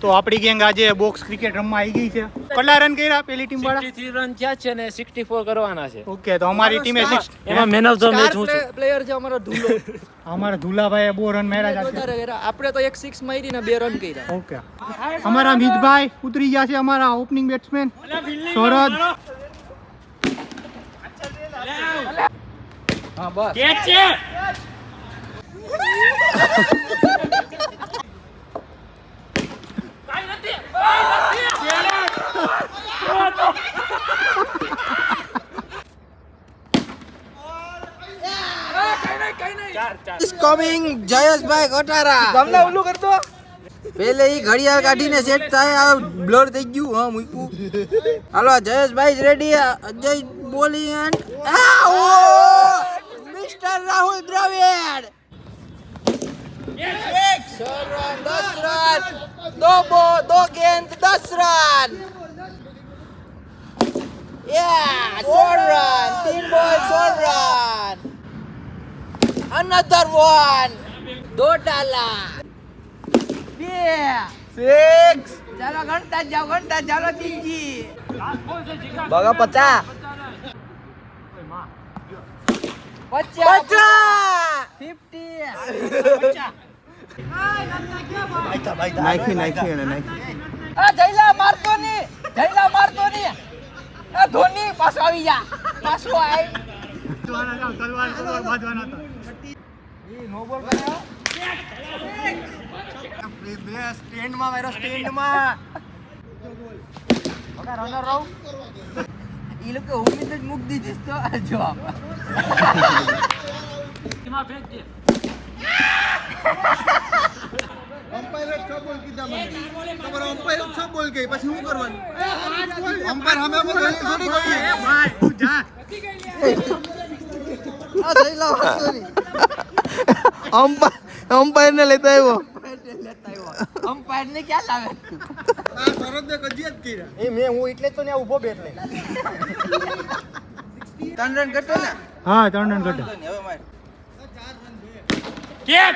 તો આપણી ગેંગ આજે બોક્સ ક્રિકેટ રમવા આવી ગઈ છે. કેટલા રન કર્યા પેલી ટીમ વાળા? 63 રન થયા છે ને 64 કરવાના છે. ઓકે, તો અમારી ટીમે 6 એમાં મેન ઓફ ધ મેચ હું છું. પ્લેયર છે અમારો ધુલો. અમારા ધુલાભાઈએ બહુ રન માર્યા છે. આપણે તો એક 6 મારી ને 2 રન કર્યા. ઓકે, અમારા મિતભાઈ ઉતરી ગયા છે, અમારા ઓપનિંગ બેટ્સમેન સૌરભ. હા બસ કેચ છે. કમિંગ જયેશભાઈ કટારા. તમને ઓલું કરતો પેલે ઈ ઘડિયાળ કાઢીને સેટ થાય. આ બ્લર થઈ ગયું. હા મૂક્યું. હાલો Jayeshbhai ready. Ajay bowling end mister Rahul Dravid. 6 run 10 run 2 गेंद 10 run. 16 run 3 ball 16 run. Another one. 2 डाला. 6. ચાલો ગણતા જાઓ ચાલો તીજી. બગા 50. 50. 50. નાખી. આ જયલા મારતો ની. આ ધોની પાછો આવી જા. પાછો આય. તલવાર બાજવાના હતા. ઈ નો બોલ કર્યો. સ્ટેન્ડમાં મારો સ્ટેન્ડમાં. ઓકે રનર રહો. ઈ લોકો ઉમ્મીદ જ મૂક દીધી તો જવાબ. એમાં ફેંક દે. અમ્પાયર 6 બોલ કીધા મને. તમારો અમ્પાયર 6 બોલ ગઈ પછી શું કરવાનું? અમ્પાયર અમે બોલી થોડી ગઈ. એ ભાઈ તું જા. આ જયલા વાસોની. અમ્પાયર ને લેતા આવ્યો. અમ્પાયર ને ક્યાં લાવે? આ શરદને કજિયા જ કર્યા. એ મે હું એટલે જ તો ને ઊભો બેઠ લે. 3 રન કરતો ને. હા 3 રન ઘટે. હવે માર. કેચ.